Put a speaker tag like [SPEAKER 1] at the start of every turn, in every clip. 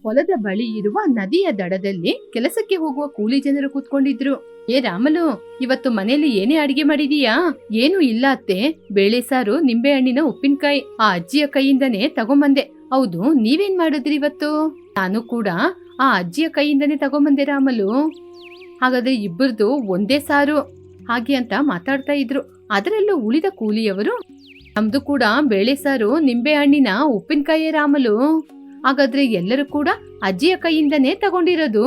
[SPEAKER 1] ಹೊಲದ ಬಳಿ ಇರುವ ನದಿಯ ದಡದಲ್ಲಿ ಕೆಲಸಕ್ಕೆ ಹೋಗುವ ಕೂಲಿ ಜನರು ಕೂತ್ಕೊಂಡಿದ್ರು. ಏ ರಾಮಲು, ಇವತ್ತು ಮನೇಲಿ ಏನೇ ಅಡಿಗೆ ಮಾಡಿದೀಯಾ? ಏನು ಇಲ್ಲ ಅತ್ತೆ, ಬೇಳೆ ಸಾರು, ನಿಂಬೆ ಹಣ್ಣಿನ ಉಪ್ಪಿನಕಾಯಿ ಆ ಅಜ್ಜಿಯ ಕೈಯಿಂದನೇ ತಗೊಂಬಂದೆ. ಹೌದು, ನೀವೇನ್ ಮಾಡಿದ್ರಿ ಇವತ್ತು? ನಾನು ಕೂಡ ಆ ಅಜ್ಜಿಯ ಕೈಯಿಂದನೇ ತಗೊಂಬಂದೆ ರಾಮಲು. ಹಾಗಾದ್ರೆ ಇಬ್ಬರದು ಒಂದೇ ಸಾರು ಹಾಗೆ ಅಂತ ಮಾತಾಡ್ತಾ ಇದ್ರು. ಅದರಲ್ಲೂ ಉಳಿದ ಕೂಲಿಯವರು, ನಮ್ದು ಕೂಡ ಬೇಳೆ ಸಾರು, ನಿಂಬೆ ಹಣ್ಣಿನ ಉಪ್ಪಿನಕಾಯಿ ರಾಮಲು. ಹಾಗಾದ್ರೆ ಎಲ್ಲರೂ ಕೂಡ ಅಜ್ಜಿಯ ಕೈಯಿಂದನೇ ತಗೊಂಡಿರೋದು.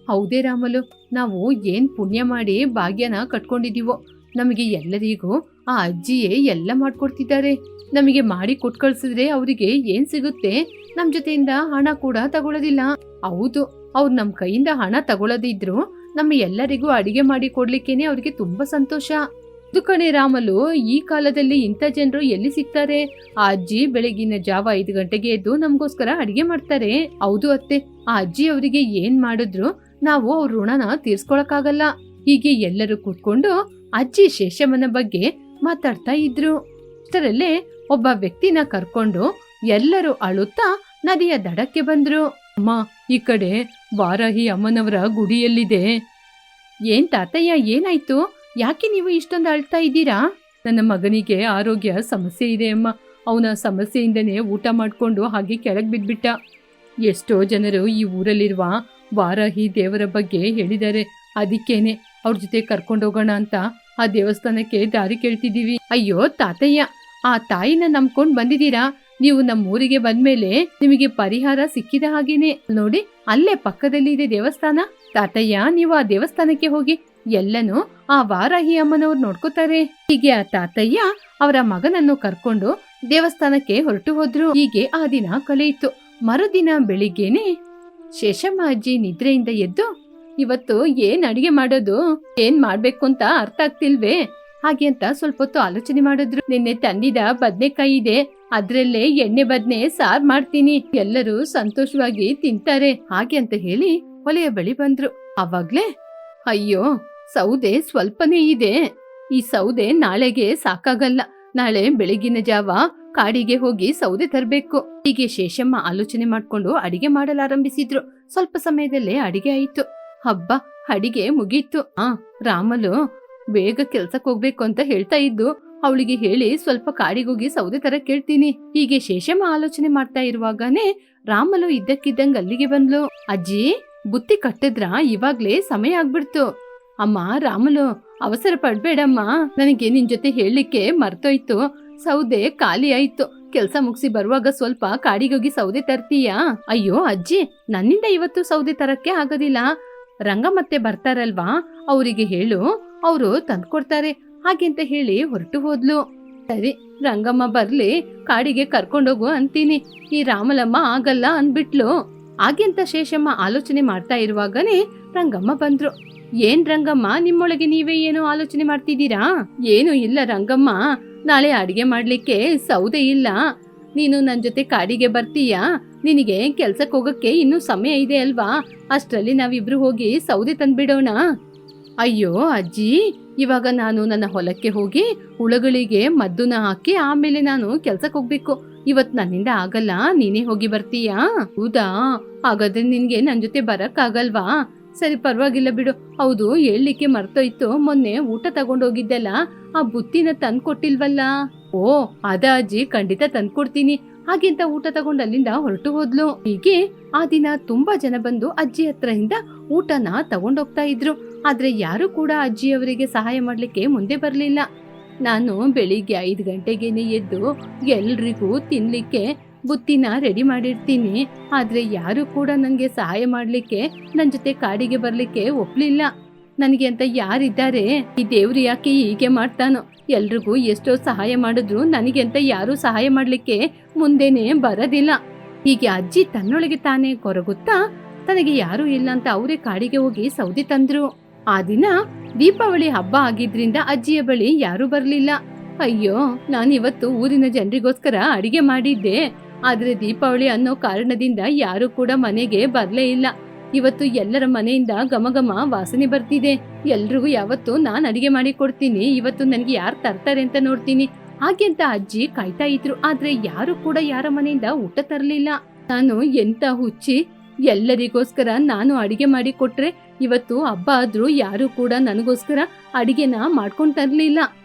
[SPEAKER 1] ಹೌದೇ ರಾಮಲು, ನಾವು ಏನ್ ಪುಣ್ಯ ಮಾಡಿ ಭಾಗ್ಯನ ಕಟ್ಕೊಂಡಿದೀವೋ. ನಮಗೆ ಎಲ್ಲರಿಗೂ ಆ ಅಜ್ಜಿಯೇ ಎಲ್ಲ ಮಾಡ್ಕೊಡ್ತಿದ್ದಾರೆ. ನಮಗೆ ಮಾಡಿ ಕೊಟ್ ಕಳ್ಸಿದ್ರೆ ಅವರಿಗೆ ಏನ್ ಸಿಗುತ್ತೆ? ನಮ್ ಜೊತೆಯಿಂದ ಹಣ ಕೂಡ ತಗೊಳ್ಳೋದಿಲ್ಲ. ಹೌದು, ಅವ್ರು ನಮ್ ಕೈಯಿಂದ ಹಣ ತಗೊಳ್ಳದಿದ್ರು ನಮ್ಮ ಎಲ್ಲರಿಗೂ ಅಡಿಗೆ ಮಾಡಿ ಕೊಡ್ಲಿಕ್ಕೇನೆ ಅವ್ರಿಗೆ ತುಂಬಾ ಸಂತೋಷ. ಇದು ಕಣೆ ರಾಮಲು, ಈ ಕಾಲದಲ್ಲಿ ಇಂಥ ಜನರು ಎಲ್ಲಿ ಸಿಗ್ತಾರೆ? ಆ ಅಜ್ಜಿ ಬೆಳಗಿನ ಜಾವ 5 ಗಂಟೆಗೆ ಎದ್ದು ನಮ್ಗೋಸ್ಕರ ಅಡಿಗೆ ಮಾಡ್ತಾರೆ. ಹೌದು ಅತ್ತೆ, ಆ ಅಜ್ಜಿ ಅವರಿಗೆ ಏನ್ ಮಾಡಿದ್ರು ನಾವು ಅವ್ರ ಋಣನ ತೀರ್ಸ್ಕೊಳಕ್ಕಾಗಲ್ಲ. ಹೀಗೆ ಎಲ್ಲರೂ ಕೂತ್ಕೊಂಡು ಅಜ್ಜಿ ಶೇಷಮ್ಮನ ಬಗ್ಗೆ ಮಾತಾಡ್ತಾ ಇದ್ರು. ಅಷ್ಟರಲ್ಲೇ ಒಬ್ಬ ವ್ಯಕ್ತಿನ ಕರ್ಕೊಂಡು ಎಲ್ಲರೂ ಅಳುತ್ತಾ ನದಿಯ ದಡಕ್ಕೆ ಬಂದ್ರು. ಅಮ್ಮ, ಈ ಕಡೆ ವಾರಾಹಿ ಅಮ್ಮನವರ ಗುಡಿಯಲ್ಲಿದೆ. ಏನ್ ತಾತಯ್ಯ, ಏನಾಯ್ತು? ಯಾಕೆ ನೀವು ಇಷ್ಟೊಂದು ಅಳ್ತಾ ಇದ್ದೀರಾ? ನನ್ನ ಮಗನಿಗೆ ಆರೋಗ್ಯ ಸಮಸ್ಯೆ ಇದೆ ಅಮ್ಮ. ಅವನ ಸಮಸ್ಯೆಯಿಂದನೇ ಊಟ ಮಾಡ್ಕೊಂಡು ಹಾಗೆ ಕೆಳಗ್ ಬಿದ್ಬಿಟ್ಟ. ಎಷ್ಟೋ ಜನರು ಈ ಊರಲ್ಲಿರುವ ವಾರಾಹಿ ದೇವರ ಬಗ್ಗೆ ಹೇಳಿದ್ದಾರೆ. ಅದಕ್ಕೇನೆ ಅವ್ರ ಜೊತೆ ಕರ್ಕೊಂಡೋಗೋಣ ಅಂತ ಆ ದೇವಸ್ಥಾನಕ್ಕೆ ದಾರಿ ಕೇಳ್ತಿದ್ದೀವಿ. ಅಯ್ಯೋ ತಾತಯ್ಯ, ಆ ತಾಯಿನ ನಂಬ್ಕೊಂಡ್ ಬಂದಿದ್ದೀರಾ. ನೀವು ನಮ್ಮ ಊರಿಗೆ ಬಂದ್ಮೇಲೆ ನಿಮಗೆ ಪರಿಹಾರ ಸಿಕ್ಕಿದ ಹಾಗೇನೆ. ನೋಡಿ, ಅಲ್ಲೇ ಪಕ್ಕದಲ್ಲಿ ಇದೆ ದೇವಸ್ಥಾನ. ತಾತಯ್ಯ, ನೀವು ಆ ದೇವಸ್ಥಾನಕ್ಕೆ ಹೋಗಿ, ಎಲ್ಲನೂ ಆ ವಾರಾಹಿ ಅಮ್ಮನವ್ರು ನೋಡ್ಕೋತಾರೆ. ಹೀಗೆ ಆ ತಾತಯ್ಯ ಅವರ ಮಗನನ್ನು ಕರ್ಕೊಂಡು ದೇವಸ್ಥಾನಕ್ಕೆ ಹೊರಟು ಹೋದ್ರು. ಹೀಗೆ ಆ ದಿನ ಕಳೆಯಿತು. ಮರುದಿನ ಬೆಳಿಗ್ಗೆನೆ ಶೇಷಮ್ಮ ಅಜ್ಜಿ ನಿದ್ರೆಯಿಂದ ಎದ್ದು, ಇವತ್ತು ಏನ್ ಅಡಿಗೆ ಮಾಡೋದು, ಏನ್ ಮಾಡ್ಬೇಕು ಅಂತ ಅರ್ಥ ಆಗ್ತಿಲ್ವೇ ಹಾಗೆ ಅಂತ ಸ್ವಲ್ಪ ಹೊತ್ತು ಆಲೋಚನೆ ಮಾಡಿದ್ರು. ನಿನ್ನೆ ತಂದಿದ ಬದ್ನೆಕಾಯಿ ಇದೆ, ಅದ್ರಲ್ಲೇ ಎಣ್ಣೆ ಬದ್ನೆ ಸಾರ್ ಮಾಡ್ತೀನಿ, ಎಲ್ಲರೂ ಸಂತೋಷವಾಗಿ ತಿಂತಾರೆ ಹಾಗೆ ಅಂತ ಹೇಳಿ ಒಲೆಯ ಬಳಿ ಬಂದ್ರು. ಅವಾಗ್ಲೇ, ಅಯ್ಯೋ ಸೌದೆ ಸ್ವಲ್ಪನೇ ಇದೆ, ಈ ಸೌದೆ ನಾಳೆಗೆ ಸಾಕಾಗಲ್ಲ. ನಾಳೆ ಬೆಳಗಿನ ಜಾವ ಕಾಡಿಗೆ ಹೋಗಿ ಸೌದೆ ತರಬೇಕು. ಹೀಗೆ ಶೇಷಮ್ಮ ಆಲೋಚನೆ ಮಾಡ್ಕೊಂಡು ಅಡಿಗೆ ಮಾಡಲಾರಂಭಿಸಿದ್ರು. ಸ್ವಲ್ಪ ಸಮಯದಲ್ಲೇ ಅಡಿಗೆ ಆಯಿತು. ಹಬ್ಬ, ಅಡಿಗೆ ಮುಗೀತು. ರಾಮಲು ಬೇಗ ಕೆಲ್ಸಕ್ಕೆ ಹೋಗ್ಬೇಕು ಅಂತ ಹೇಳ್ತಾ ಇದ್ದು, ಅವಳಿಗೆ ಹೇಳಿ ಸ್ವಲ್ಪ ಕಾಡಿಗೋಗಿ ಸೌದೆ ತರ ಕೇಳ್ತೀನಿ. ಹೀಗೆ ಶೇಷಮ್ಮ ಆಲೋಚನೆ ಮಾಡ್ತಾ ಇರುವಾಗನೇ ರಾಮಲು ಇದ್ದಕ್ಕಿದ್ದಂಗ ಅಲ್ಲಿಗೆ ಬಂದ್ಲು. ಅಜ್ಜಿ, ಬುತ್ತಿ ಕಟ್ಟಿದ್ರ? ಇವಾಗ್ಲೇ ಸಮಯ ಆಗ್ಬಿಡ್ತು. ಅಮ್ಮ ರಾಮಲು, ಅವಸರ ಪಡ್ಬೇಡಮ್ಮ, ನನಗೆ ನಿನ್ ಜೊತೆ ಹೇಳಲಿಕ್ಕೆ ಮರ್ತೋಯ್ತು. ಸೌದೆ ಖಾಲಿ ಆಯ್ತು. ಕೆಲ್ಸ ಮುಗಿಸಿ ಬರುವಾಗ ಸ್ವಲ್ಪ ಕಾಡಿಗೋಗಿ ಸೌದೆ ತರ್ತೀಯಾ? ಅಯ್ಯೋ ಅಜ್ಜಿ, ನನ್ನಿಂದ ಇವತ್ತು ಸೌದೆ ತರಕ್ಕೆ ಆಗೋದಿಲ್ಲ. ರಂಗಮ್ಮತ್ತೆ ಬರ್ತಾರಲ್ವಾ, ಅವರಿಗೆ ಹೇಳು, ಅವರು ತಂದ್ಕೊಡ್ತಾರೆ ಹಾಗೆ ಅಂತ ಹೇಳಿ ಹೊರಟು ಹೋದ್ಲು. ಸರಿ, ರಂಗಮ್ಮ ಬರ್ಲಿ, ಕಾಡಿಗೆ ಕರ್ಕೊಂಡೋಗು ಅಂತೀನಿ. ಈ ರಾಮಲಮ್ಮ ಆಗಲ್ಲ ಅಂದ್ಬಿಟ್ಲು. ಹಾಗೆ ಅಂತ ಶೇಷಮ್ಮ ಆಲೋಚನೆ ಮಾಡ್ತಾ ಇರುವಾಗನೇ ರಂಗಮ್ಮ ಬಂದ್ರು. ಏನ್ ರಂಗಮ್ಮ, ನಿಮ್ಮೊಳಗೆ ನೀವೇ ಏನೋ ಆಲೋಚನೆ ಮಾಡ್ತಿದ್ದೀರಾ? ಏನು ಇಲ್ಲ ರಂಗಮ್ಮ, ನಾಳೆ ಅಡಿಗೆ ಮಾಡ್ಲಿಕ್ಕೆ ಸೌದೆ ಇಲ್ಲ. ನೀನು ನನ್ ಜೊತೆ ಕಾಡಿಗೆ ಬರ್ತೀಯಾ? ನಿನಗೆ ಕೆಲ್ಸಕ್ಕೆ ಹೋಗಕ್ಕೆ ಇನ್ನೂ ಸಮಯ ಇದೆ ಅಲ್ವಾ? ಅಷ್ಟ್ರಲ್ಲಿ ನಾವಿಬ್ರು ಹೋಗಿ ಸೌದೆ ತಂದ್ಬಿಡೋಣ. ಅಯ್ಯೋ ಅಜ್ಜಿ, ಇವಾಗ ನಾನು ನನ್ನ ಹೊಲಕ್ಕೆ ಹೋಗಿ ಹುಳಗಳಿಗೆ ಮದ್ದುನ ಹಾಕಿ ಆಮೇಲೆ ನಾನು ಕೆಲ್ಸಕ್ಕೆ ಹೋಗ್ಬೇಕು. ಇವತ್ ನನ್ನಿಂದ ಆಗಲ್ಲ, ನೀನೇ ಹೋಗಿ ಬರ್ತೀಯಾ? ಹೌದಾ, ಹಾಗಾದ್ರೆ ನಿನ್ಗೆ ನನ್ ಜೊತೆ ಬರಕ್ ಆಗಲ್ವಾ? ಸರಿ, ಪರವಾಗಿಲ್ಲ ಬಿಡು. ಹೌದು, ಹೇಳಲಿಕ್ಕೆ ಮರ್ತೋಯ್ತು, ಮೊನ್ನೆ ಊಟ ತಗೊಂಡೋಗಿದ್ದೆಲ್ಲ ಆ ಬುತ್ತಿನ ತಂದ್ಕೊಟ್ಟಿಲ್ವಲ್ಲ? ಓ ಅದ ಅಜ್ಜಿ, ಖಂಡಿತ ತಂದ್ಕೊಡ್ತೀನಿ ಹಾಗೆಂತ ಊಟ ತಗೊಂಡು ಅಲ್ಲಿಂದ ಹೊರಟು ಹೋದ್ಲು. ಹೀಗೆ ಆ ದಿನ ತುಂಬಾ ಜನ ಬಂದು ಅಜ್ಜಿ ಹತ್ರದಿಂದ ಊಟನ ತಗೊಂಡೋಗ್ತಾ ಇದ್ರು. ಆದ್ರೆ ಯಾರು ಕೂಡ ಅಜ್ಜಿಯವರಿಗೆ ಸಹಾಯ ಮಾಡ್ಲಿಕ್ಕೆ ಮುಂದೆ ಬರ್ಲಿಲ್ಲ. ನಾನು ಬೆಳಿಗ್ಗೆ 5 ಗಂಟೆಗೇನೆ ಎದ್ದು ಎಲ್ರಿಗೂ ತಿನ್ಲಿಕ್ಕೆ ಬುತ್ತಿನ ರೆಡಿ ಮಾಡಿರ್ತೀನಿ. ಆದ್ರೆ ಯಾರು ಕೂಡ ನನ್ಗೆ ಸಹಾಯ ಮಾಡ್ಲಿಕ್ಕೆ, ನನ್ ಜೊತೆ ಕಾಡಿಗೆ ಬರ್ಲಿಕ್ಕೆ ಒಪ್ಲಿಲ್ಲ. ನನಗೆ ಅಂತ ಯಾರಿದ್ದಾರೆ? ಈ ದೇವ್ರು ಯಾಕೆ ಹೀಗೆ ಮಾಡ್ತಾನೋ? ಎಲ್ರಿಗೂ ಎಷ್ಟೋ ಸಹಾಯ ಮಾಡಿದ್ರು ನನಗೆ ಅಂತ ಯಾರು ಸಹಾಯ ಮಾಡ್ಲಿಕ್ಕೆ ಮುಂದೆನೆ ಬರೋದಿಲ್ಲ. ಹೀಗೆ ಅಜ್ಜಿ ತನ್ನೊಳಗೆ ತಾನೇ ಕೊರಗುತ್ತಾ, ತನಗೆ ಯಾರು ಇಲ್ಲ ಅಂತ ಅವರೇ ಕಾಡಿಗೆ ಹೋಗಿ ಸೌದೆ ತಂದ್ರು. ಆ ದಿನ ದೀಪಾವಳಿ ಹಬ್ಬ ಆಗಿದ್ರಿಂದ ಅಜ್ಜಿಯ ಬಳಿ ಯಾರು ಬರ್ಲಿಲ್ಲ. ಅಯ್ಯೋ, ನಾನಿವತ್ತು ಊರಿನ ಜನರಿಗೋಸ್ಕರ ಅಡಿಗೆ ಮಾಡಿದ್ದೆ, ಆದ್ರೆ ದೀಪಾವಳಿ ಅನ್ನೋ ಕಾರಣದಿಂದ ಯಾರು ಕೂಡ ಮನೆಗೆ ಬರ್ಲೇ ಇಲ್ಲ. ಇವತ್ತು ಎಲ್ಲರ ಮನೆಯಿಂದ ಘಮಘಮ ವಾಸನೆ ಬರ್ತಿದೆ. ಎಲ್ರಿಗೂ ಯಾವತ್ತು ನಾನ್ ಅಡಿಗೆ ಮಾಡಿ ಕೊಡ್ತೀನಿ, ಇವತ್ತು ನನ್ಗೆ ಯಾರು ತರ್ತಾರೆ ಅಂತ ನೋಡ್ತೀನಿ ಹಾಗೆ ಅಂತ ಅಜ್ಜಿ ಕಾಯ್ತಾ ಇದ್ರು. ಆದ್ರೆ ಯಾರು ಕೂಡ ಯಾರ ಮನೆಯಿಂದ ಊಟ ತರಲಿಲ್ಲ. ನಾನು ಎಂತ ಹುಚ್ಚಿ, ಎಲ್ಲರಿಗೋಸ್ಕರ ನಾನು ಅಡಿಗೆ ಮಾಡಿ ಕೊಟ್ರೆ ಇವತ್ತು ಹಬ್ಬ ಆದ್ರೂ ಯಾರು ಕೂಡ ನನಗೋಸ್ಕರ ಅಡಿಗೆನ ಮಾಡ್ಕೊಂಡ್ ತರ್ಲಿಲ್ಲ.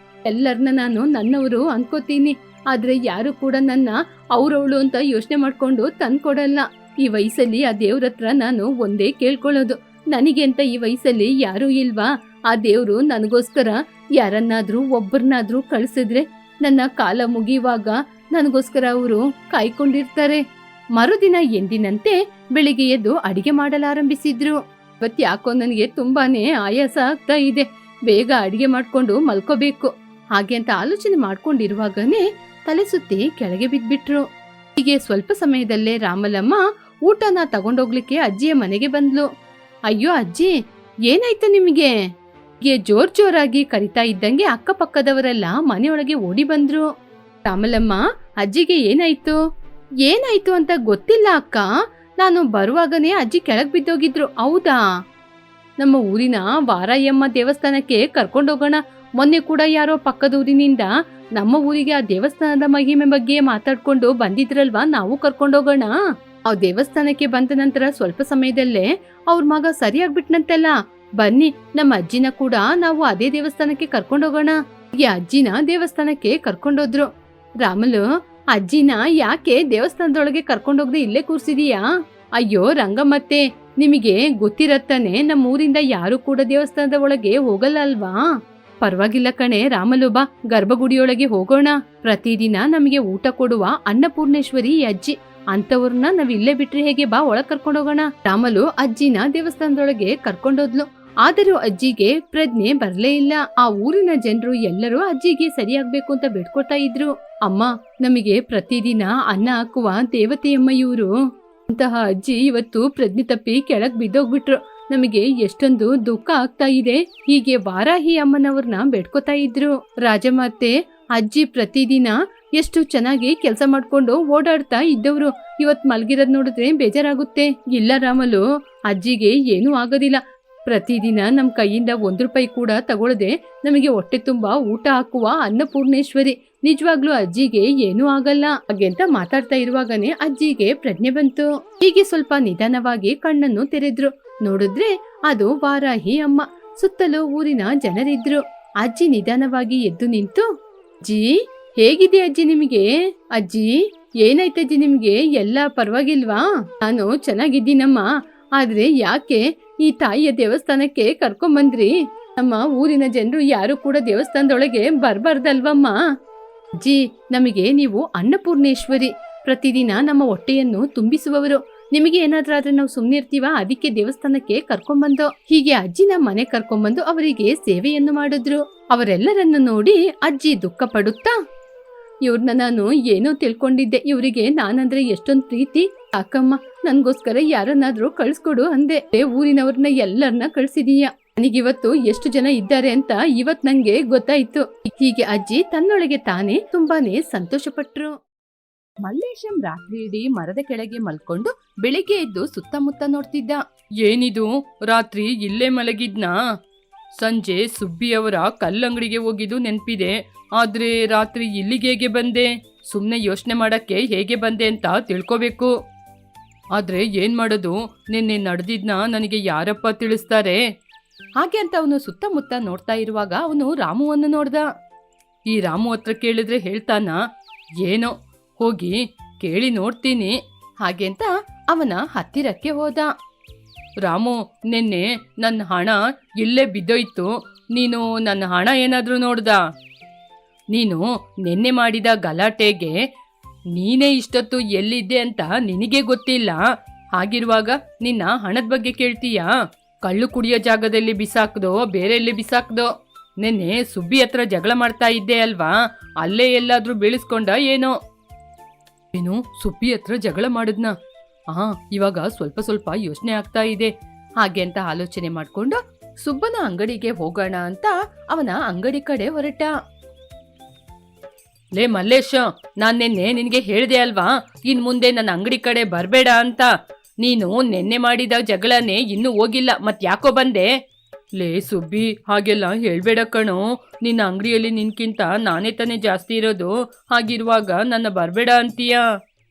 [SPEAKER 1] ಎಲ್ಲರನ್ನ ನಾನು ನನ್ನವರು ಅನ್ಕೋತೀನಿ, ಆದ್ರೆ ಯಾರು ಕೂಡ ನನ್ನ ಅವ್ರವಳು ಅಂತ ಯೋಚನೆ ಮಾಡ್ಕೊಂಡು ತಂದ್ಕೊಡಲ್ಲ. ಈ ವಯಸ್ಸಲ್ಲಿ ಆ ದೇವ್ರ ಹತ್ರ ನಾನು ಒಂದೇ ಕೇಳ್ಕೊಳ್ಳೋದು, ನನಗೆ ಅಂತ ಈ ವಯಸ್ಸಲ್ಲಿ ಯಾರೂ ಇಲ್ವಾ? ಆ ದೇವ್ರು ನನಗೋಸ್ಕರ ಯಾರನ್ನಾದ್ರೂ ಒಬ್ಬರನ್ನಾದ್ರೂ ಕಳ್ಸಿದ್ರೆ ನನ್ನ ಕಾಲ ಮುಗಿಯುವಾಗ ನನಗೋಸ್ಕರ ಅವರು ಕಾಯ್ಕೊಂಡಿರ್ತಾರೆ. ಮರುದಿನ ಎಂದಿನಂತೆ ಬೆಳಿಗ್ಗೆ ಎದ್ದು ಅಡಿಗೆ ಮಾಡಲಾರಂಭಿಸಿದ್ರು. ಇವತ್ತು ಯಾಕೋ ನನಗೆ ತುಂಬಾನೇ ಆಯಾಸ ಆಗ್ತಾ ಇದೆ, ಬೇಗ ಅಡಿಗೆ ಮಾಡ್ಕೊಂಡು ಮಲ್ಕೋಬೇಕು ಹಾಗೆ ಅಂತ ಆಲೋಚನೆ ಮಾಡ್ಕೊಂಡಿರುವಾಗನೇ ತಲೆ ಸುತ್ತಿ ಕೆಳಗೆ ಬಿದ್ಬಿಟ್ರು. ಹೀಗೆ ಸ್ವಲ್ಪ ಸಮಯದಲ್ಲೇ ರಾಮಲಮ್ಮ ಊಟನ ತಗೊಂಡೋಗ್ಲಿಕ್ಕೆ ಅಜ್ಜಿಯ ಮನೆಗೆ ಬಂದ್ಲು. ಅಯ್ಯೋ ಅಜ್ಜಿ, ಏನಾಯ್ತು ನಿಮಗೆ? ಜೋರಾಗಿ ಕರಿತಾ ಇದ್ದಂಗೆ ಅಕ್ಕಪಕ್ಕದವರೆಲ್ಲ ಮನೆಯೊಳಗೆ ಓಡಿ ಬಂದ್ರು. ರಾಮಲಮ್ಮ, ಅಜ್ಜಿಗೆ ಏನಾಯ್ತು ಅಂತ ಗೊತ್ತಿಲ್ಲ ಅಕ್ಕ, ನಾನು ಬರುವಾಗನೇ ಅಜ್ಜಿ ಕೆಳಗ್ ಬಿದ್ದೋಗಿದ್ರು. ಹೌದಾ? ನಮ್ಮ ಊರಿನ ವಾರಾಯಮ್ಮ ದೇವಸ್ಥಾನಕ್ಕೆ ಕರ್ಕೊಂಡೋಗೋಣ. ಮೊನ್ನೆ ಕೂಡ ಯಾರೋ ಪಕ್ಕದ ಊರಿನಿಂದ ನಮ್ಮ ಊರಿಗೆ ಆ ದೇವಸ್ಥಾನದ ಮಹಿಮೆ ಬಗ್ಗೆ ಮಾತಾಡ್ಕೊಂಡು ಬಂದಿದ್ರಲ್ವಾ, ನಾವು ಕರ್ಕೊಂಡೋಗೋಣ. ಆ ದೇವಸ್ಥಾನಕ್ಕೆ ಬಂದ ನಂತರ ಸ್ವಲ್ಪ ಸಮಯದಲ್ಲೇ ಅವ್ರ ಮಗ ಸರಿಯಾಗ್ಬಿಟ್ನಂತೆಲ್ಲ. ಬನ್ನಿ, ನಮ್ಮ ಅಜ್ಜಿನ ಕೂಡ ನಾವು ಅದೇ ದೇವಸ್ಥಾನಕ್ಕೆ ಕರ್ಕೊಂಡೋಗೋಣ. ಈ ಅಜ್ಜಿನ ದೇವಸ್ಥಾನಕ್ಕೆ ಕರ್ಕೊಂಡೋದ್ರು. ರಾಮಲು, ಅಜ್ಜಿನ ಯಾಕೆ ದೇವಸ್ಥಾನದೊಳಗೆ ಕರ್ಕೊಂಡೋಗದೆ ಇಲ್ಲೇ ಕೂರ್ಸಿದೀಯಾ? ಅಯ್ಯೋ ರಂಗಮ್ಮತ್ತೆ, ನಿಮಗೆ ಗೊತ್ತಿರತ್ತಾನೆ ನಮ್ಮ ಊರಿಂದ ಯಾರು ಕೂಡ ದೇವಸ್ಥಾನದ ಒಳಗೆ ಹೋಗಲ್ಲ ಅಲ್ವಾ? ಪರವಾಗಿಲ್ಲ ಕಣೆ ರಾಮಲು, ಬಾ ಗರ್ಭಗುಡಿಯೊಳಗೆ ಹೋಗೋಣ. ಪ್ರತಿದಿನ ನಮಗೆ ಊಟ ಕೊಡುವ ಅನ್ನಪೂರ್ಣೇಶ್ವರಿ ಈ ಅಜ್ಜಿ, ಅಂತವ್ರನ್ನ ನಾವ್ ಇಲ್ಲೇ ಬಿಟ್ರೆ ಹೇಗೆ? ಬಾ ಒಳಗ್ ಕರ್ಕೊಂಡೋಗೋಣ. ರಾಮಲು ಅಜ್ಜಿನ ದೇವಸ್ಥಾನದೊಳಗೆ ಕರ್ಕೊಂಡೋದ್ಲು. ಆದರೂ ಅಜ್ಜಿಗೆ ಪ್ರಜ್ಞೆ ಬರ್ಲೇ ಇಲ್ಲ. ಆ ಊರಿನ ಜನರು ಎಲ್ಲರೂ ಅಜ್ಜಿಗೆ ಸರಿಯಾಗ್ಬೇಕು ಅಂತ ಬೇಡ್ಕೊತಾ ಇದ್ರು. ಅಮ್ಮ, ನಮಗೆ ಪ್ರತಿದಿನ ಅನ್ನ ಹಾಕುವ ದೇವತೆಯಮ್ಮ ಇವರು. ಅಂತಹ ಅಜ್ಜಿ ಇವತ್ತು ಪ್ರಜ್ಞೆ ತಪ್ಪಿ ಕೆಳಗ್ ಬಿದ್ದೋಗ್ಬಿಟ್ರು. ನಮಗೆ ಎಷ್ಟೊಂದು ದುಃಖ ಆಗ್ತಾ ಇದೆ. ಹೀಗೆ ವಾರಾಹಿ ಅಮ್ಮನವ್ರನ್ನ ಬೇಡ್ಕೊತಾ ಇದ್ರು. ರಾಜಮಾತೆ, ಅಜ್ಜಿ ಪ್ರತಿದಿನ ಎಷ್ಟು ಚೆನ್ನಾಗಿ ಕೆಲಸ ಮಾಡ್ಕೊಂಡು ಓಡಾಡ್ತಾ ಇದ್ದವ್ರು, ಇವತ್ ಮಲ್ಗಿರೋದ್ ನೋಡಿದ್ರೆ ಬೇಜಾರಾಗುತ್ತೆ. ಇಲ್ಲ ರಾಮಲು, ಅಜ್ಜಿಗೆ ಏನೂ ಆಗೋದಿಲ್ಲ. ಪ್ರತಿದಿನ ನಮ್ ಕೈಯಿಂದ ₹1 ಕೂಡ ತಗೊಳ್ಳದೆ ನಮಗೆ ಹೊಟ್ಟೆ ತುಂಬಾ ಊಟ ಹಾಕುವ ಅನ್ನಪೂರ್ಣೇಶ್ವರಿ, ನಿಜವಾಗ್ಲೂ ಅಜ್ಜಿಗೆ ಏನೂ ಆಗಲ್ಲ ಹಾಗೆಂತ ಮಾತಾಡ್ತಾ ಇರುವಾಗನೇ ಅಜ್ಜಿಗೆ ಪ್ರಜ್ಞೆ ಬಂತು. ಹೀಗೆ ಸ್ವಲ್ಪ ನಿಧಾನವಾಗಿ ಕಣ್ಣನ್ನು ತೆರೆದ್ರು. ನೋಡಿದ್ರೆ ಅದು ವಾರಾಹಿ ಅಮ್ಮ. ಸುತ್ತಲೂ ಊರಿನ ಜನರಿದ್ರು. ಅಜ್ಜಿ ನಿಧಾನವಾಗಿ ಎದ್ದು ನಿಂತು, ಅಜ್ಜಿ ಹೇಗಿದೆ ಅಜ್ಜಿ ನಿಮಗೆ? ಅಜ್ಜಿ ಏನಾಯ್ತಜ್ಜಿ ನಿಮ್ಗೆ? ಎಲ್ಲ ಪರವಾಗಿಲ್ವಾ? ನಾನು ಚೆನ್ನಾಗಿದ್ದೀನಮ್ಮ, ಆದ್ರೆ ಯಾಕೆ ಈ ತಾಯಿಯ ದೇವಸ್ಥಾನಕ್ಕೆ ಕರ್ಕೊಂಬಂದ್ರಿ? ನಮ್ಮ ಊರಿನ ಜನರು ಯಾರು ಕೂಡ ದೇವಸ್ಥಾನದೊಳಗೆ ಬರ್ಬಾರ್ದಲ್ವಮ್ಮ? ಅಜ್ಜಿ, ನಮಗೆ ನೀವು ಅನ್ನಪೂರ್ಣೇಶ್ವರಿ, ಪ್ರತಿದಿನ ನಮ್ಮ ಹೊಟ್ಟೆಯನ್ನು ತುಂಬಿಸುವವರು. ನಿಮಗೆ ಏನಾದ್ರಾದ್ರೆ ನಾವು ಸುಮ್ನಿರ್ತೀವ, ಅದಕ್ಕೆ ದೇವಸ್ಥಾನಕ್ಕೆ ಕರ್ಕೊಂಬಂದು. ಹೀಗೆ ಅಜ್ಜಿನ ಮನೆ ಕರ್ಕೊಂಬಂದು ಅವರಿಗೆ ಸೇವೆಯನ್ನು ಮಾಡಿದ್ರು. ಅವರೆಲ್ಲರನ್ನು ನೋಡಿ ಅಜ್ಜಿ ದುಃಖ ಪಡುತ್ತಾ, ಇವ್ರನ್ನ ನಾನು ಏನೋ ತಿಳ್ಕೊಂಡಿದ್ದೆ, ಇವರಿಗೆ ನಾನಂದ್ರೆ ಎಷ್ಟೊಂದು ಪ್ರೀತಿ. ಅಕ್ಕಮ್ಮ, ನನ್ಗೋಸ್ಕರ ಯಾರನ್ನಾದ್ರೂ ಕಳ್ಸ್ಕೊಡು ಅಂದೆ. ಊರಿನವ್ರನ್ನ ಎಲ್ಲರನ್ನ ಕಳ್ಸಿದೀಯ. ನನಗಿವತ್ತು ಎಷ್ಟು ಜನ ಇದ್ದಾರೆ ಅಂತ ಇವತ್ ನಂಗೆ ಗೊತ್ತಾಯ್ತು. ಹೀಗೆ ಅಜ್ಜಿ ತನ್ನೊಳಗೆ ತಾನೇ ತುಂಬಾನೇ ಸಂತೋಷ ಪಟ್ರು. ಮಲ್ಲೇಶಂ ರಾತ್ರಿ ಇಡೀ ಮರದ ಕೆಳಗೆ ಮಲ್ಕೊಂಡು ಬೆಳಿಗ್ಗೆ ಎದ್ದು ಸುತ್ತಮುತ್ತ ನೋಡ್ತಿದ್ದ. ಏನಿದು, ರಾತ್ರಿ ಇಲ್ಲೇ ಮಲಗಿದ್ನಾ? ಸಂಜೆ ಸುಬ್ಬಿಯವರ ಕಲ್ಲಂಗಡಿಗೆ ಹೋಗಿದ್ದು ನೆನ್ಪಿದೆ, ಆದ್ರೆ ರಾತ್ರಿ ಇಲ್ಲಿಗೆ ಹೇಗೆ ಬಂದೆ? ಸುಮ್ನೆ ಯೋಚನೆ ಮಾಡಕ್ಕೆ ಹೇಗೆ ಬಂದೆ ಅಂತ ತಿಳ್ಕೋಬೇಕು. ಆದ್ರೆ ಏನ್ ಮಾಡೋದು, ನಿನ್ನೆ ನಡೆದಿದ್ನ ನನಗೆ ಯಾರಪ್ಪ ತಿಳಿಸ್ತಾರೆ? ಹಾಗೆ ಅಂತ ಅವನು ಸುತ್ತಮುತ್ತ ನೋಡ್ತಾ ಇರುವಾಗ ಅವನು ರಾಮುವನ್ನು ನೋಡ್ದ. ಈ ರಾಮು ಹತ್ರ ಕೇಳಿದ್ರೆ ಹೇಳ್ತಾನ? ಏನೋ, ಹೋಗಿ ಕೇಳಿ ನೋಡ್ತೀನಿ. ಹಾಗೆ ಅಂತ ಅವನ ಹತ್ತಿರಕ್ಕೆ ಹೋದ. ರಾಮು, ನಿನ್ನೆ ನನ್ನ ಹಣ ಇಲ್ಲೇ ಬಿದ್ದೋಯ್ತು, ನೀನು ನನ್ನ ಹಣ ಏನಾದ್ರೂ ನೋಡ್ದ? ನೀನು ನಿನ್ನೆ ಮಾಡಿದ ಗಲಾಟೆಗೆ ನೀನೇ ಇಷ್ಟೊತ್ತು ಎಲ್ಲಿದ್ದೆ ಅಂತ ನಿನಗೆ ಗೊತ್ತಿಲ್ಲ. ಹಾಗಿರುವಾಗ ನಿನ್ನ ಹಣದ ಬಗ್ಗೆ ಕೇಳ್ತೀಯಾ? ಕಳ್ಳು ಕುಡಿಯೋ ಜಾಗದಲ್ಲಿ ಬಿಸಾಕ್ದೋ ಬೇರೆ ಎಲ್ಲಿ ಬಿಸಾಕ್ದೋ? ನಿನ್ನೆ ಸುಬ್ಬಿ ಹತ್ರ ಜಗಳ ಮಾಡ್ತಾ ಇದ್ದೆ ಅಲ್ವಾ, ಅಲ್ಲೇ ಎಲ್ಲಾದ್ರೂ ಬೀಳಿಸ್ಕೊಂಡ ಏನೋ? ಏನು, ಸುಬ್ಬಿ ಹತ್ರ ಜಗಳ ಮಾಡಿದ್ನ? ಇವಾಗ ಸ್ವಲ್ಪ ಸ್ವಲ್ಪ ಯೋಚನೆ ಆಗ್ತಾ ಇದೆ. ಹಾಗೆ ಅಂತ ಆಲೋಚನೆ ಮಾಡ್ಕೊಂಡು ಸುಬ್ಬನ ಅಂಗಡಿಗೆ ಹೋಗೋಣ ಅಂತ ಅವನ ಅಂಗಡಿ ಕಡೆ ಹೊರಟ. ಲೇ ಮಲ್ಲೇಶ, ನಾನ್ ನಿನ್ನೆ ನಿನ್ಗೆ ಹೇಳ್ದೆ ಅಲ್ವಾ, ಇನ್ ಮುಂದೆ ನನ್ನ ಅಂಗಡಿ ಕಡೆ ಬರ್ಬೇಡ ಅಂತ. ನೀನು ನಿನ್ನೆ ಮಾಡಿದ ಜಗಳನೇ ಇನ್ನೂ ಹೋಗಿಲ್ಲ, ಮತ್ ಯಾಕೋ ಬಂದೆ? ಲೇ ಸುಬ್ಬಿ, ಹಾಗೆಲ್ಲ ಹೇಳ್ಬೇಡ ಕಣೋ. ನಿನ್ನ ಅಂಗಡಿಯಲ್ಲಿ ನಿನ್ಕಿಂತ ನಾನೇ ತಾನೇ ಜಾಸ್ತಿ ಇರೋದು. ಹಾಗಿರುವಾಗ ನನ್ನ ಬರ್ಬೇಡ ಅಂತೀಯ?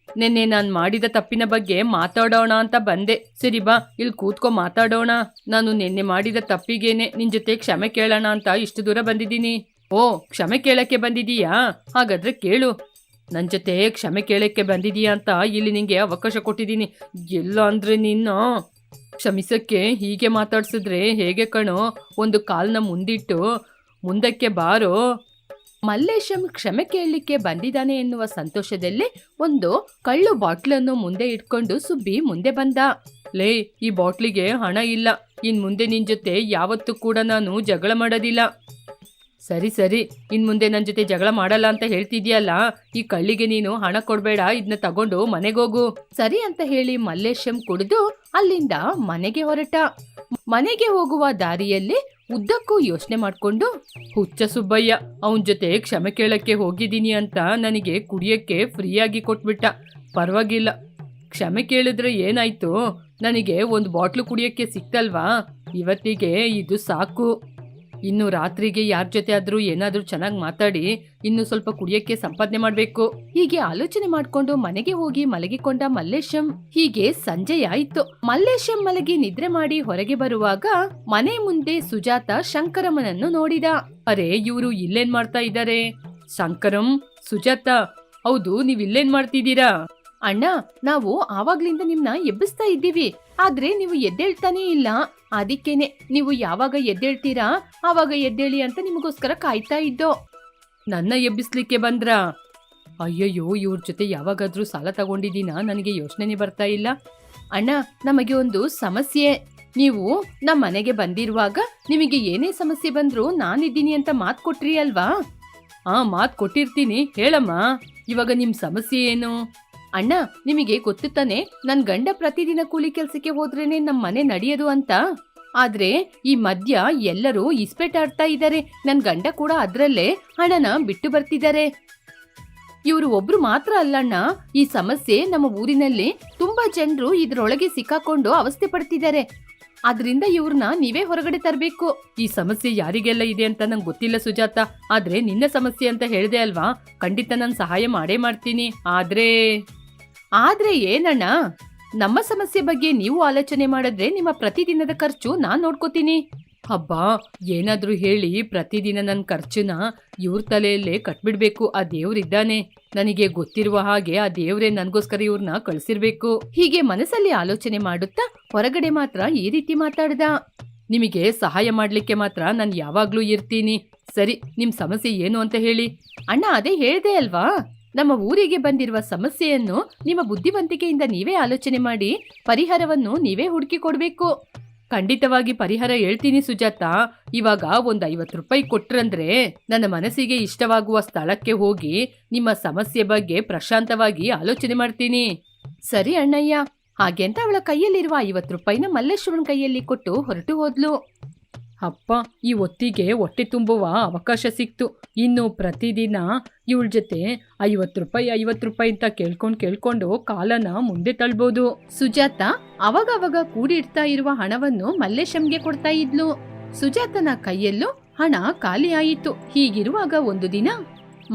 [SPEAKER 1] ನಿನ್ನೆ ನಾನು ಮಾಡಿದ ತಪ್ಪಿನ ಬಗ್ಗೆ ಮಾತಾಡೋಣ ಅಂತ ಬಂದೆ. ಸರಿ ಬಾ, ಇಲ್ಲಿ ಕೂತ್ಕೊ ಮಾತಾಡೋಣ. ನಾನು ನಿನ್ನೆ ಮಾಡಿದ ತಪ್ಪಿಗೇನೆ ನಿನ್ ಜೊತೆ ಕ್ಷಮೆ ಕೇಳೋಣ ಅಂತ ಇಷ್ಟು ದೂರ ಬಂದಿದ್ದೀನಿ. ಓ, ಕ್ಷಮೆ ಕೇಳಕ್ಕೆ ಬಂದಿದೀಯಾ? ಹಾಗಾದ್ರೆ ಕೇಳು. ನನ್ನ ಜೊತೆ ಕ್ಷಮೆ ಕೇಳಕ್ಕೆ ಬಂದಿದೀಯಾ ಅಂತ ಇಲ್ಲಿ ನಿಂಗೆ ಅವಕಾಶ ಕೊಟ್ಟಿದ್ದೀನಿ. ಎಲ್ಲ ಅಂದ್ರೆ ನಿನ್ನ ಕ್ಷಮಿಸಕ್ಕೆ ಹೀಗೆ ಮಾತಾಡ್ಸಿದ್ರೆ ಹೇಗೆ ಕಣೋ? ಒಂದು ಕಾಲ್ನ ಮುಂದಿಟ್ಟು ಮುಂದಕ್ಕೆ ಬಾರೋ. ಮಲ್ಲೇಶಂ ಕ್ಷಮೆ ಕೇಳಲಿಕ್ಕೆ ಬಂದಿದ್ದಾನೆ ಎನ್ನುವ ಸಂತೋಷದಲ್ಲಿ ಒಂದು ಕಳ್ಳು ಬಾಟ್ಲನ್ನು ಮುಂದೆ ಇಟ್ಕೊಂಡು ಸುಬ್ಬಿ ಮುಂದೆ ಬಂದ. ಲೇ, ಈ ಬಾಟ್ಲಿಗೆ ಹಣ ಇಲ್ಲ. ಇನ್ ಮುಂದೆ ನಿನ್ ಜೊತೆ ಯಾವತ್ತೂ ಕೂಡ ನಾನು ಜಗಳ ಮಾಡೋದಿಲ್ಲ. ಸರಿ ಸರಿ, ಇನ್ ಮುಂದೆ ನನ್ನ ಜೊತೆ ಜಗಳ ಮಾಡಲ್ಲ ಅಂತ ಹೇಳ್ತಿದ್ಯಲ್ಲ. ಈ ಕಳ್ಳಿಗೆ ನೀನು ಹಣ ಕೊಡ್ಬೇಡ, ಇದನ್ನ ತಗೊಂಡು ಮನೆಗೋಗು. ಸರಿ ಅಂತ ಹೇಳಿ ಮಲ್ಲೇಶಂ ಕುಡಿದು ಅಲ್ಲಿಂದ ಮನೆಗೆ ಹೊರಟ. ಮನೆಗೆ ಹೋಗುವ ದಾರಿಯಲ್ಲಿ ಉದ್ದಕ್ಕೂ ಯೋಚನೆ ಮಾಡ್ಕೊಂಡು, ಹುಚ್ಚ ಸುಬ್ಬಯ್ಯ ಅವನ ಜೊತೆ ಕ್ಷಮೆ ಕೇಳಕ್ಕೆ ಹೋಗಿದ್ದೀನಿ ಅಂತ ನನಗೆ ಕುಡಿಯಕ್ಕೆ ಫ್ರೀಯಾಗಿ ಕೊಟ್ಬಿಟ್ಟ. ಪರವಾಗಿಲ್ಲ, ಕ್ಷಮೆ ಕೇಳಿದ್ರೆ ಏನಾಯ್ತು, ನನಗೆ ಒಂದು ಬಾಟ್ಲು ಕುಡಿಯಕ್ಕೆ ಸಿಕ್ತಲ್ವಾ? ಇವತ್ತಿಗೆ ಇದು ಸಾಕು. ಇನ್ನು ರಾತ್ರಿಗೆ ಯಾರ ಜೊತೆ ಆದ್ರೂ ಏನಾದ್ರೂ ಚೆನ್ನಾಗಿ ಮಾತಾಡಿ ಇನ್ನು ಸ್ವಲ್ಪ ಕುಡಿಯಕ್ಕೆ ಸಂಪಾದನೆ ಮಾಡ್ಬೇಕು. ಹೀಗೆ ಆಲೋಚನೆ ಮಾಡ್ಕೊಂಡು ಮನೆಗೆ ಹೋಗಿ ಮಲಗಿಕೊಂಡ ಮಲ್ಲೇಶಂ. ಹೀಗೆ ಸಂಜೆ ಆಯ್ತು. ಮಲ್ಲೇಶಂ ಮಲಗಿ ನಿದ್ರೆ ಮಾಡಿ ಹೊರಗೆ ಬರುವಾಗ ಮನೆ ಮುಂದೆ ಸುಜಾತ ಶಂಕರಮ್ಮನನ್ನು ನೋಡಿದ. ಅರೆ, ಇವರು ಇಲ್ಲೇನ್ ಮಾಡ್ತಾ ಇದ್ದಾರೆ? ಶಂಕರಂ, ಸುಜಾತ, ಹೌದು, ನೀವ್ ಇಲ್ಲೇನ್ ಮಾಡ್ತಿದ್ದೀರಾ? ಅಣ್ಣ, ನಾವು ಆವಾಗ್ಲಿಂದ ನಿಮ್ನ ಎಬ್ಬಿಸ್ತಾ ಇದ್ದೀವಿ, ಆದ್ರೆ ನೀವು ಎದ್ದೇಳ್ತಾನೇ ಇಲ್ಲ. ಅದಕ್ಕೇನೆ ನೀವು ಯಾವಾಗ ಎದ್ದೇಳ್ತೀರಾ ಆವಾಗ ಎದ್ದೇಳಿ ಅಂತ ನಿಮಗೋಸ್ಕರ ಕಾಯ್ತಾ ಇದ್ದೋ. ನನ್ನ ಎಬ್ಬಿಸ್ಲಿಕ್ಕೆ ಬಂದ್ರ? ಅಯ್ಯಯ್ಯೋ, ಇವ್ರ ಜೊತೆ ಯಾವಾಗಾದ್ರೂ ಸಾಲ ತಗೊಂಡಿದ್ದೀನಾ? ನನಗೆ ಯೋಚನೆ ಬರ್ತಾ ಇಲ್ಲ. ಅಣ್ಣ, ನಮಗೆ ಒಂದು ಸಮಸ್ಯೆ. ನೀವು ನಮ್ಮ ಮನೆಗೆ ಬಂದಿರುವಾಗ ನಿಮಗೆ ಏನೇ ಸಮಸ್ಯೆ ಬಂದ್ರು ನಾನಿದ್ದೀನಿ ಅಂತ ಮಾತು ಕೊಟ್ರಿ ಅಲ್ವಾ? ಮಾತು ಕೊಟ್ಟಿರ್ತೀನಿ, ಹೇಳಮ್ಮ. ಇವಾಗ ನಿಮ್ ಸಮಸ್ಯೆ ಏನು? ಅಣ್ಣ, ನಿಮಗೆ ಗೊತ್ತು ತಾನೆ, ನನ್ ಗಂಡ ಪ್ರತಿದಿನ ಕೂಲಿ ಕೆಲ್ಸಕ್ಕೆ ಹೋದ್ರೇನೆ ನಮ್ ಮನೆ ನಡೆಯೋದು ಅಂತ. ಆದ್ರೆ ಈ ಮಧ್ಯ ಎಲ್ಲರೂ ಇಸ್ಪೇಟ್ ಆಡ್ತಾ ಇದ್ದಾರೆ. ನನ್ ಗಂಡ ಕೂಡ ಅದ್ರಲ್ಲೇ ಹಣನ ಬಿಟ್ಟು ಬರ್ತಿದ್ದಾರೆ. ಇವರು ಒಬ್ರು ಮಾತ್ರ ಅಲ್ಲಣ್ಣ, ಈ ಸಮಸ್ಯೆ ನಮ್ಮ ಊರಿನಲ್ಲಿ ತುಂಬಾ ಜನರು ಇದ್ರೊಳಗೆ ಸಿಕ್ಕಾಕೊಂಡು ಅವಸ್ಥೆ ಪಡ್ತಿದ್ದಾರೆ. ಆದ್ರಿಂದ ಇವ್ರನ್ನ ನೀವೇ ಹೊರಗಡೆ ತರಬೇಕು. ಈ ಸಮಸ್ಯೆ ಯಾರಿಗೆಲ್ಲ ಇದೆ ಅಂತ ನಂಗೆ ಗೊತ್ತಿಲ್ಲ ಸುಜಾತ, ಆದ್ರೆ ನಿನ್ನ ಸಮಸ್ಯೆ ಅಂತ ಹೇಳ್ದೆ ಅಲ್ವಾ, ಖಂಡಿತ ನಾನು ಸಹಾಯ ಮಾಡೇ ಮಾಡ್ತೀನಿ. ಆದ್ರೆ ಏನಣ್ಣ, ನಮ್ಮ ಸಮಸ್ಯೆ ಬಗ್ಗೆ ನೀವು ಆಲೋಚನೆ ಮಾಡಿದ್ರೆ ನಿಮ್ಮ ಪ್ರತಿದಿನದ ಖರ್ಚು ನಾನ್ ನೋಡ್ಕೋತೀನಿ. ಹಬ್ಬಾ, ಏನಾದ್ರೂ ಹೇಳಿ ಪ್ರತಿದಿನ ನನ್ನ ಖರ್ಚುನ ಇವ್ರ ತಲೆಯಲ್ಲೇ ಕಟ್ಬಿಡ್ಬೇಕು. ಆ ದೇವ್ರಿದ್ದಾನೆ, ನನಗೆ ಗೊತ್ತಿರುವ ಹಾಗೆ ಆ ದೇವ್ರೇ ನನ್ಗೋಸ್ಕರ ಇವ್ರನ್ನ ಕಳ್ಸಿರ್ಬೇಕು. ಹೀಗೆ ಮನಸ್ಸಲ್ಲಿ ಆಲೋಚನೆ ಮಾಡುತ್ತಾ ಹೊರಗಡೆ ಮಾತ್ರ ಈ ರೀತಿ ಮಾತಾಡ್ದ. ನಿಮಗೆ ಸಹಾಯ ಮಾಡ್ಲಿಕ್ಕೆ ಮಾತ್ರ ನಾನು ಯಾವಾಗ್ಲೂ ಇರ್ತೀನಿ. ಸರಿ, ನಿಮ್ ಸಮಸ್ಯೆ ಏನು ಅಂತ ಹೇಳಿ. ಅಣ್ಣ, ಅದೇ ಹೇಳ್ದೆ ಅಲ್ವಾ, ನಮ್ಮ ಊರಿಗೆ ಬಂದಿರುವ ಸಮಸ್ಯೆಯನ್ನು ನಿಮ್ಮ ಬುದ್ಧಿವಂತಿಕೆಯಿಂದ ನೀವೇ ಆಲೋಚನೆ ಮಾಡಿ ಪರಿಹಾರವನ್ನು ನೀವೇ ಹುಡುಕಿ ಕೊಡ್ಬೇಕು. ಖಂಡಿತವಾಗಿ ಪರಿಹಾರ ಹೇಳ್ತೀನಿ ಸುಜಾತ. ಇವಾಗ ಒಂದು 50 ರೂಪಾಯಿ ಕೊಟ್ರಂದ್ರೆ ನನ್ನ ಮನಸ್ಸಿಗೆ ಇಷ್ಟವಾಗುವ ಸ್ಥಳಕ್ಕೆ ಹೋಗಿ ನಿಮ್ಮ ಸಮಸ್ಯೆ ಬಗ್ಗೆ ಪ್ರಶಾಂತವಾಗಿ ಆಲೋಚನೆ ಮಾಡ್ತೀನಿ. ಸರಿ ಅಣ್ಣಯ್ಯ. ಹಾಗೆ ಅಂತ ಅವಳ ಕೈಯಲ್ಲಿರುವ 50 ರೂಪಾಯಿನ ಮಲ್ಲೇಶ್ವರನ ಕೈಯಲ್ಲಿ ಕೊಟ್ಟು ಹೊರಟು ಹೋದ್ಲು. ಅಪ್ಪ, ಈ ಹೊತ್ತಿಗೆ ಹೊಟ್ಟೆ ತುಂಬುವ ಅವಕಾಶ ಸಿಕ್ತು. ಇನ್ನು ಪ್ರತಿದಿನ ಇವಳ ಜೊತೆ 50 ರೂಪಾಯಿ ಅಂತ ಕೇಳ್ಕೊಂಡು ಕಾಲನ ಮುಂದೆ ತಳ್ಬೋದು. ಸುಜಾತ ಅವಾಗ ಕೂಡಿಡ್ತಾ ಇರುವ ಹಣವನ್ನು ಮಲ್ಲೇಶಂಗೆ ಕೊಡ್ತಾ ಇದ್ಲು. ಸುಜಾತನ ಕೈಯಲ್ಲೂ ಹಣ ಖಾಲಿ ಆಯಿತು. ಹೀಗಿರುವಾಗ ಒಂದು ದಿನ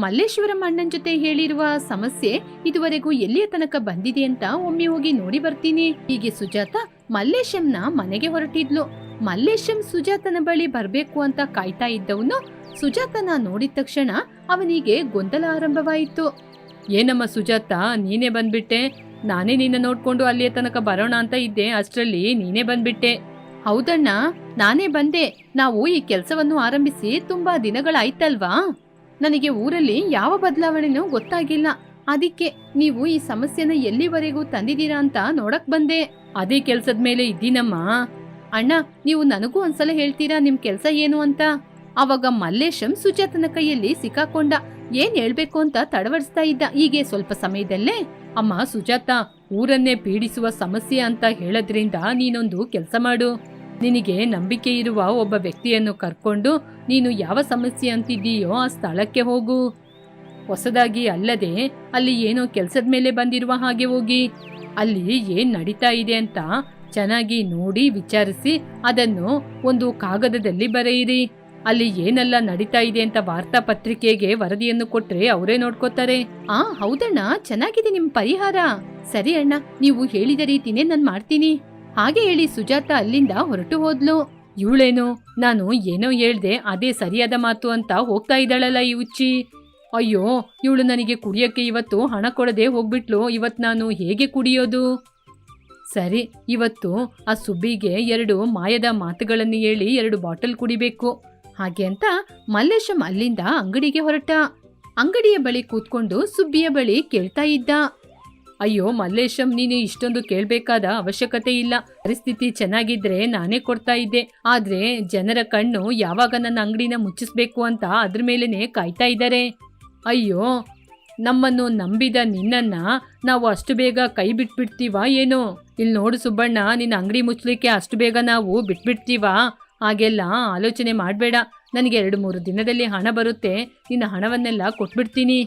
[SPEAKER 1] ಮಲ್ಲೇಶ್ವರಂ ಅಣ್ಣನ ಜೊತೆ ಹೇಳಿರುವ ಸಮಸ್ಯೆ ಇದುವರೆಗೂ ಎಲ್ಲಿಯ ತನಕ ಬಂದಿದೆ ಅಂತ ಒಮ್ಮೆ ಹೋಗಿ ನೋಡಿ ಬರ್ತೀನಿ. ಹೀಗೆ ಸುಜಾತ ಮಲ್ಲೇಶಂನ ಮನೆಗೆ ಹೊರಟಿದ್ಲು. ಮಲ್ಲೇಶಂ ಸುಜಾತನ ಬಳಿ ಬರ್ಬೇಕು ಅಂತ ಕಾಯ್ತಾ ಇದ್ದವನು ಸುಜಾತನ ನೋಡಿದ ತಕ್ಷಣ ಅವನಿಗೆ ಗೊಂದಲ ಆರಂಭವಾಯಿತು. ಏನಮ್ಮ ಸುಜಾತ, ನೀನೇ ಬಂದ್ಬಿಟ್ಟೆ? ನಾನೇ ನಿನ್ನ ನೋಡ್ಕೊಂಡು ಅಲ್ಲಿಯ ತನಕ ಬರೋಣ ಅಂತ ಇದ್ದೆ, ಅಷ್ಟರಲ್ಲಿ ನೀನೇ ಬಂದ್ಬಿಟ್ಟೆ. ಹೌದಣ್ಣ, ನಾನೇ ಬಂದೆ. ನಾವು ಈ ಕೆಲಸವನ್ನು ಆರಂಭಿಸಿ ತುಂಬಾ ದಿನಗಳಾಯ್ತಲ್ವಾ. ನನಗೆ ಊರಲ್ಲಿ ಯಾವ ಬದಲಾವಣೆನೂ ಗೊತ್ತಾಗಿಲ್ಲ. ಅದಕ್ಕೆ ನೀವು ಈ ಸಮಸ್ಯೆನ ಎಲ್ಲಿವರೆಗೂ ತಂದಿದ್ದೀರಾ ಅಂತ ನೋಡಕ್ ಬಂದೆ. ಅದೇ ಕೆಲ್ಸದ ಮೇಲೆ ಇದ್ದೀನಮ್ಮ. ಅಣ್ಣ, ನೀವು ನನಗೂ ಒಂದ್ಸಲ ಹೇಳ್ತೀರಾ ನಿಮ್ ಕೆಲ್ಸ ಏನು ಅಂತ? ಅವಾಗ ಮಲ್ಲೇಶಂ ಸುಜಾತನ ಕೈಯಲ್ಲಿ ಸಿಕ್ಕಾಕೊಂಡ. ಏನ್ ಹೇಳ್ಬೇಕು ಅಂತ ತಡವಡಿಸ್ತಾ ಇದ್ದ. ಹೀಗೆ ಸ್ವಲ್ಪ ಸಮಯದಲ್ಲೇ, ಅಮ್ಮ ಸುಜಾತ, ಊರನ್ನೇ ಪೀಡಿಸುವ ಸಮಸ್ಯೆ ಅಂತ ಹೇಳೋದ್ರಿಂದ ನೀನೊಂದು ಕೆಲಸ ಮಾಡು. ನಿನಗೆ ನಂಬಿಕೆ ಇರುವ ಒಬ್ಬ ವ್ಯಕ್ತಿಯನ್ನು ಕರ್ಕೊಂಡು ನೀನು ಯಾವ ಸಮಸ್ಯೆ ಅಂತಿದ್ದೀಯೋ ಆ ಸ್ಥಳಕ್ಕೆ ಹೋಗು. ಹೊಸದಾಗಿ ಅಲ್ಲದೆ ಅಲ್ಲಿ ಏನೋ ಕೆಲ್ಸದ ಮೇಲೆ ಬಂದಿರುವ ಹಾಗೆ ಹೋಗಿ ಅಲ್ಲಿ ಏನ್ ನಡೀತಾ ಇದೆ ಅಂತ ಚೆನ್ನಾಗಿ ನೋಡಿ ವಿಚಾರಿಸಿ ಅದನ್ನು ಒಂದು ಕಾಗದದಲ್ಲಿ ಬರೆಯಿರಿ. ಅಲ್ಲಿ ಏನೆಲ್ಲ ನಡೀತಾ ಇದೆ ಅಂತ ವಾರ್ತಾ ಪತ್ರಿಕೆಗೆ ವರದಿಯನ್ನು ಕೊಟ್ರೆ ಅವರೇ ನೋಡ್ಕೋತಾರೆ. ಹೌದಣ್ಣ, ಚೆನ್ನಾಗಿದೆ ನಿಮ್ ಪರಿಹಾರ. ಸರಿ ಅಣ್ಣ, ನೀವು ಹೇಳಿದ ರೀತಿನೇ ನಾನ್ ಮಾಡ್ತೀನಿ. ಹಾಗೆ ಹೇಳಿ ಸುಜಾತ ಅಲ್ಲಿಂದ ಹೊರಟು ಹೋದ್ಲು. ಇವಳೇನು, ನಾನು ಏನೋ ಹೇಳ್ದೆ ಅದೇ ಸರಿಯಾದ ಮಾತು ಅಂತ ಹೋಗ್ತಾ ಇದ್ದಾಳಲ್ಲ ಈ ಹುಚ್ಚಿ. ಅಯ್ಯೋ, ಇವಳು ನನಗೆ ಕುಡಿಯಕ್ಕೆ ಇವತ್ತು ಹಣ ಕೊಡದೆ ಹೋಗ್ಬಿಟ್ಲು. ಇವತ್ ನಾನು ಹೇಗೆ ಕುಡಿಯೋದು? ಸರಿ, ಇವತ್ತು ಆ ಸುಬ್ಬಿಗೆ 2 ಮಾಯದ ಮಾತುಗಳನ್ನು ಹೇಳಿ 2 ಬಾಟಲ್ ಕುಡಿಬೇಕು. ಹಾಗೆ ಅಂತ ಮಲ್ಲೇಶಂ ಅಲ್ಲಿಂದ ಅಂಗಡಿಗೆ ಹೊರಟ. ಅಂಗಡಿಯ ಬಳಿ ಕೂತ್ಕೊಂಡು ಸುಬ್ಬಿಯ ಬಳಿ ಕೇಳ್ತಾ ಇದ್ದ. ಅಯ್ಯೋ ಮಲ್ಲೇಶಂ, ನೀನು ಇಷ್ಟೊಂದು ಕೇಳ್ಬೇಕಾದ ಅವಶ್ಯಕತೆ ಇಲ್ಲ. ಪರಿಸ್ಥಿತಿ ಚೆನ್ನಾಗಿದ್ರೆ ನಾನೇ ಕೊಡ್ತಾ ಇದ್ದೆ. ಆದ್ರೆ ಜನರ ಕಣ್ಣು ಯಾವಾಗ ನನ್ನ ಅಂಗಡಿನ ಮುಚ್ಚಿಸ್ಬೇಕು ಅಂತ ಅದ್ರ ಮೇಲೇನೆ ಕಾಯ್ತಾ ಇದ್ದಾರೆ. ಅಯ್ಯೋ, ನಮ್ಮನ್ನು ನಂಬಿದ ನಿನ್ನನ್ನ ನಾವು ಅಷ್ಟು ಬೇಗ ಕೈ ಬಿಟ್ಬಿಡ್ತೀವಾ ಏನು? ಇಲ್ಲಿ ನೋಡು ಸುಬ್ಬಣ್ಣ, ನಿನ್ನ ಅಂಗಡಿ ಮುಚ್ಚಲಿಕ್ಕೆ ಅಷ್ಟು ಬೇಗ ನಾವು ಬಿಟ್ಬಿಡ್ತೀವಾ? ಹಾಗೆಲ್ಲ ಆಲೋಚನೆ ಮಾಡಬೇಡ. ನನಗೆ 2-3 ದಿನದಲ್ಲಿ ಹಣ ಬರುತ್ತೆ. ನಿನ್ನ ಹಣವನ್ನೆಲ್ಲ ಕೊಟ್ಬಿಡ್ತೀನಿ.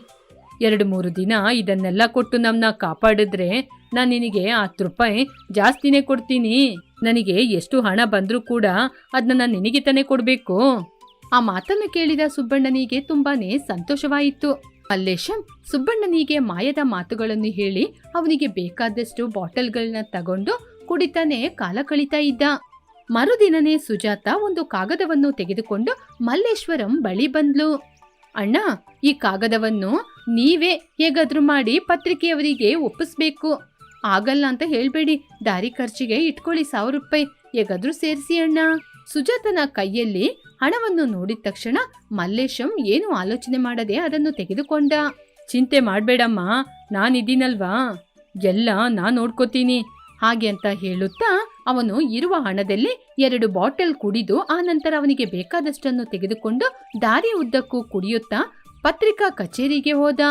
[SPEAKER 1] 2-3 ದಿನ ಇದನ್ನೆಲ್ಲ ಕೊಟ್ಟು ನಮ್ಮನ್ನ ಕಾಪಾಡಿದ್ರೆ ನಾನು ನಿನಗೆ 10 ರೂಪಾಯಿ ಜಾಸ್ತಿನೇ ಕೊಡ್ತೀನಿ. ನನಗೆ ಎಷ್ಟು ಹಣ ಬಂದರೂ ಕೂಡ ಅದನ್ನ ನಾನು ನಿನಗೆ ತಾನೇ ಕೊಡಬೇಕು. ಆ ಮಾತನ್ನು ಕೇಳಿದ ಸುಬ್ಬಣ್ಣನಿಗೆ ತುಂಬಾನೇ ಸಂತೋಷವಾಯಿತು. ಮಲ್ಲೇಶಂ ಸುಬ್ಬಣ್ಣನಿಗೆ ಮಾಯದ ಮಾತುಗಳನ್ನು ಹೇಳಿ ಅವನಿಗೆ ಬೇಕಾದಷ್ಟು ಬಾಟಲ್ಗಳನ್ನ ತಗೊಂಡು ಕುಡಿತಾನೆ ಕಾಲ ಕಳೀತಾ ಇದ್ದ. ಮರುದಿನನೇ ಸುಜಾತ ಒಂದು ಕಾಗದವನ್ನು ತೆಗೆದುಕೊಂಡು ಮಲ್ಲೇಶ್ವರಂ ಬಳಿ ಬಂದ್ಲು. ಅಣ್ಣ, ಈ ಕಾಗದವನ್ನು ನೀವೇ ಹೇಗಾದ್ರೂ ಮಾಡಿ ಪತ್ರಿಕೆಯವರಿಗೆ ಒಪ್ಪಿಸ್ಬೇಕು. ಆಗಲ್ಲ ಅಂತ ಹೇಳ್ಬೇಡಿ. ದಾರಿ ಖರ್ಚಿಗೆ ಇಟ್ಕೊಳ್ಳಿ 1000 ರೂಪಾಯಿ ಹೇಗಾದ್ರೂ ಸೇರಿಸಿ ಅಣ್ಣ. ಸುಜಾತನ ಕೈಯಲ್ಲಿ ಹಣವನ್ನು ನೋಡಿದ ತಕ್ಷಣ ಮಲ್ಲೇಶಂ ಏನು ಆಲೋಚನೆ ಮಾಡದೆ ಅದನ್ನು ತೆಗೆದುಕೊಂಡ. ಚಿಂತೆ ಮಾಡ್ಬೇಡಮ್ಮ, ನಾನಿದ್ದೀನಲ್ವಾ, ಎಲ್ಲ ನಾನ್ ನೋಡ್ಕೋತೀನಿ. ಹಾಗೆ ಅಂತ ಹೇಳುತ್ತಾ ಅವನು ಇರುವ ಹಣದಲ್ಲಿ 2 ಬಾಟಲ್ ಕುಡಿದು ಆ ನಂತರ ಅವನಿಗೆ ಬೇಕಾದಷ್ಟನ್ನು ತೆಗೆದುಕೊಂಡು ದಾರಿ ಉದ್ದಕ್ಕೂ ಕುಡಿಯುತ್ತಾ ಪತ್ರಿಕಾ ಕಚೇರಿಗೆ ಹೋದ.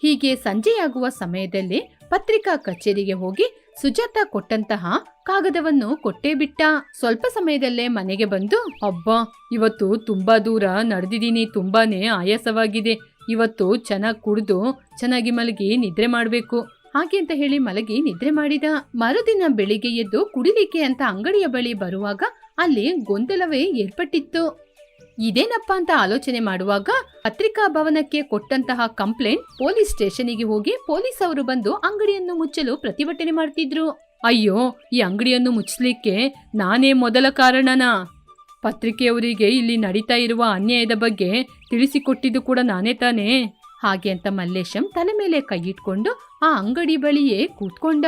[SPEAKER 1] ಹೀಗೆ ಸಂಜೆಯಾಗುವ ಸಮಯದಲ್ಲಿ ಪತ್ರಿಕಾ ಕಚೇರಿಗೆ ಹೋಗಿ ಸುಜಾತ ಕೊಟ್ಟಂತಹ ಕಾಗದವನ್ನು ಕೊಟ್ಟೇ ಬಿಟ್ಟ. ಸ್ವಲ್ಪ ಸಮಯದಲ್ಲೇ ಮನೆಗೆ ಬಂದು, ಅಬ್ಬಾ, ಇವತ್ತು ತುಂಬಾ ದೂರ ನಡೆದಿದ್ದೀನಿ, ತುಂಬಾನೇ ಆಯಾಸವಾಗಿದೆ. ಇವತ್ತು ಚೆನ್ನಾಗಿ ಕುಡಿದು ಚೆನ್ನಾಗಿ ಮಲಗಿ ನಿದ್ರೆ ಮಾಡಬೇಕು. ಹಾಗೆ ಅಂತ ಹೇಳಿ ಮಲಗಿ ನಿದ್ರೆ ಮಾಡಿದ. ಮರುದಿನ ಬೆಳಿಗ್ಗೆ ಎದ್ದು ಕುಡಿಲಿಕ್ಕೆ ಅಂತ ಅಂಗಡಿಯ ಬಳಿ ಬರುವಾಗ ಅಲ್ಲಿ ಗೊಂದಲವೇ ಏರ್ಪಟ್ಟಿತ್ತು. ಇದೇನಪ್ಪ ಅಂತ ಆಲೋಚನೆ ಮಾಡುವಾಗ ಪತ್ರಿಕಾ ಭವನಕ್ಕೆ ಕೊಟ್ಟಂತಹ ಕಂಪ್ಲೇಂಟ್ ಪೊಲೀಸ್ ಸ್ಟೇಷನಿಗೆ ಹೋಗಿ ಪೊಲೀಸ್ ಅವರು ಬಂದು ಅಂಗಡಿಯನ್ನು ಮುಚ್ಚಲು ಪ್ರತಿಭಟನೆ ಮಾಡ್ತಿದ್ರು. ಅಯ್ಯೋ, ಈ ಅಂಗಡಿಯನ್ನು ಮುಚ್ಚಲಿಕ್ಕೆ ನಾನೇ ಮೊದಲ ಕಾರಣನಾ? ಪತ್ರಿಕೆಯವರಿಗೆ ಇಲ್ಲಿ ನಡೀತಾ ಇರುವ ಅನ್ಯಾಯದ ಬಗ್ಗೆ ತಿಳಿಸಿಕೊಟ್ಟಿದ್ದು ಕೂಡ ನಾನೇ ತಾನೇ? ಹಾಗೆ ಅಂತ ಮಲ್ಲೇಶಂ ತಲೆ ಮೇಲೆ ಕೈ ಇಟ್ಕೊಂಡು ಆ ಅಂಗಡಿ ಬಳಿಯೇ ಕೂತ್ಕೊಂಡ.